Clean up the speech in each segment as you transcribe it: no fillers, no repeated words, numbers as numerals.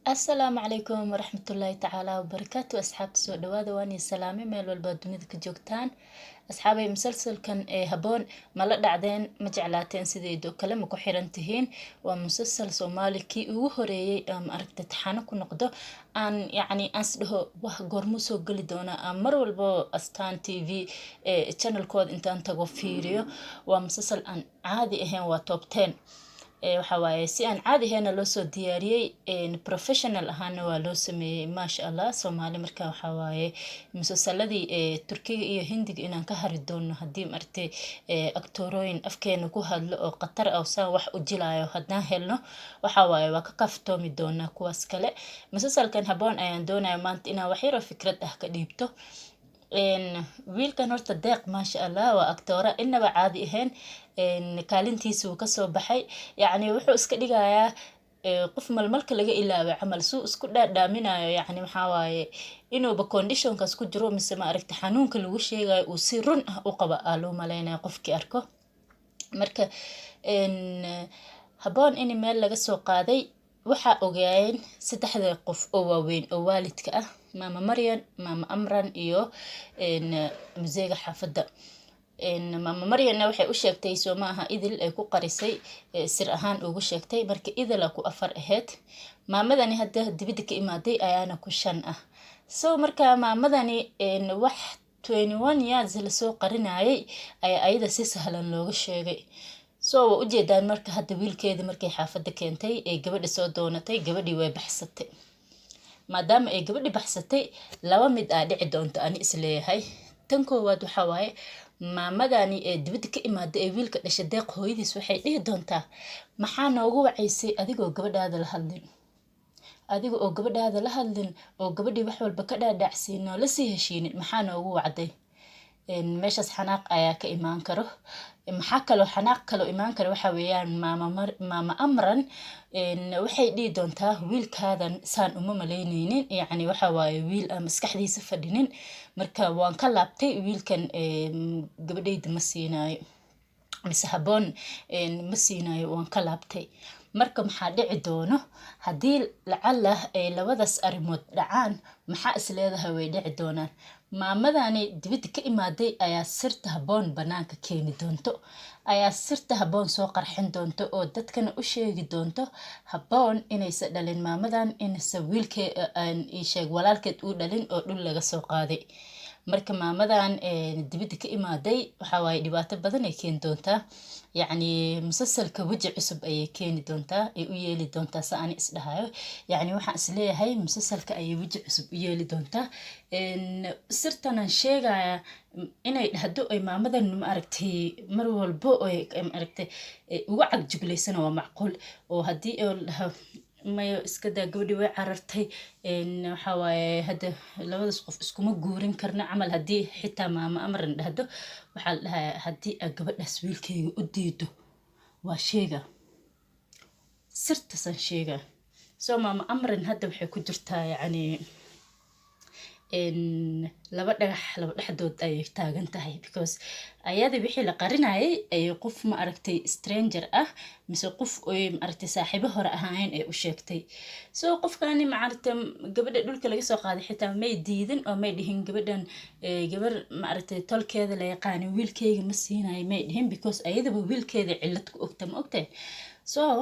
السلام عليكم ورحمة الله تعالى وبركاته. أصحاب سو دوادا واني سلامي ميل والبادونيد كجوكتان. أصحابي مسلسل كان هبون ملا دعدين مجعلاتين سيدي دو كلام كحيرانتهين ومسلسل سومالي كي وهوري أركت تحانك ونقدو أن يعني أنسده واه قرموسو قلي دونا مر والبو أستان تي في channel كود انتان تاقو فيريو ومسلسل أن عادي اهين وتوب 10 waxa waaye si aan caadi ahayn loo soo diyaariyay professional ahaana waa loo sameeyay maasha Allah Soomaali marka waxa waaye musalsaladii Turkiga iyo Hindiga inaan ka hari doono hadii martay aktorooyin afkeena ku hadlo oo qatar ah saan wax u jilaayo hadaan helno waxa waaye waa ka kaftoomi doona kuwaas kale musalsalkan haboon ayaan doonayaa maanta inaan wax yar oo fikrad ah ka dhiibto wiilkan horta deeq maasha Allah waa aktoora inaba caadi ahayn kaalintiisa uu ka soo baxay yani wuxuu iska dhigayaa qof malmalka laga ilaaway camal suu isku dhaadhaaminayo yani waxa waaye inuu ba conditionkaas ku jiro mise ma aragti xanuunka lagu sheegayo uu si run ah u qaba loo maleynaya qofkii arko marka haboon in meel laga soo qaaday waxa ogaayeen saddexda qof oo waaweyn oo waalidka ah mama Maryan mama Amran iyo muzeega xaafada mama Maryan waxay u sheegtay Soomaha idil ay ku qarisay sir ahaan ugu sheegtay marka idil ku afar ahayd maamadani hadda dibida ka imaaday ayaana ku shan ah soo marka maamadani wax 21 years la soo qarinayay ay ayada si sahlan looga sheegay soo u jeedaan marka hadda wiilkeeda markay xaafada keentay ee gabadha soo doonatay gabadhii way baxsatay maadaama ay gabadhi baxsatay laba mid dhici doonto ani isleeyahay tan koowaad waxa waaye maamadani ee dibadda ka imaaday ee wiilka dhashay deeq hooyadiis waxay dhihi doontaa maxaa noogu wacaysay adigoo gabadhaada la hadlin oo gabadhii wax walba ka dhaadhacsiin oo la sii heshiinin maxaa noogu wacday meeshas xanaaq ayaa ka imaan karo maxaa kaloo xanaaq kaloo imaan karo waxa weeyaan mama Amran waxay dhihi doontaa wiilkaadan saan uma maleyneynin yani waxa waaye wiil aan maskaxdiisa fadhinin marka waan ka laabtay wiilkan gabadhayda ma siinayo mise haboon ma siinayo waan ka laabtay marka maxaa dhici doono hadii lacala ay labadaas arimood dhacaan maxaa isleedahay way dhici doonaan maamadani dibadda ka imaaday ayaa sirta haboon banaanka keeni doonto ayaa sirta haboon soo qarxin doonto oo dadkana u sheegi doonto haboon inaysa dhalin maamadan inaysa wiilkee aan ii sheeg walaalkeed uu dhalin oo dhul laga soo qaaday marka maamadan dibadda ka imaaday waxa waaye dhibaato badan ay keeni doontaa yani musalsalka waji cusub ay keeni doontaa ay u yeeli doontaa saan isdhahayo yani waxaan isleeyahay musalsalka ay waji cusub u yeeli doontaa sirtanan sheegaya inay dhahdo ay maamadan ma aragtay mar walbo ay ma aragtay uga cagjuglaysan waa macquul oo hadii mayo iska daa gabadhi way carartay waxa waaye hadda labadaas qof iskuma guurin karna camal hadii xitaa mama Amran dhahdo waxa la dhahaa hadii gabadhaas wiilkeyga u diido waa sheega sirtasan sheega soo mama Amran hadda waxay ku jirtaa yani laba dhexdood ay taagan tahay because ayada wixii la qarinayay ay qof ma aragtay stranger ah mise qof oo ma aragtay saaxiibo hore ahaayeen ay u sheegtay soo qofkani ma aragtay gabadha dhulka laga soo qaaday xitaa may diidin oo may dhihin gabadhan gabar ma aragtay tolkeeda la yaqaan wiilkeyga ma siinayo may dhihin because ayadaba wiilkeeda cilad ku ogta ma ogtay soo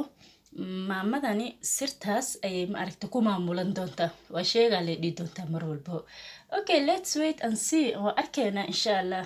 maamadani sirtaas ay ma aragtay ku maamulan doonta waa sheega la dhigi doonta mar walbo okay let's wait and see waa arkeena insha Allah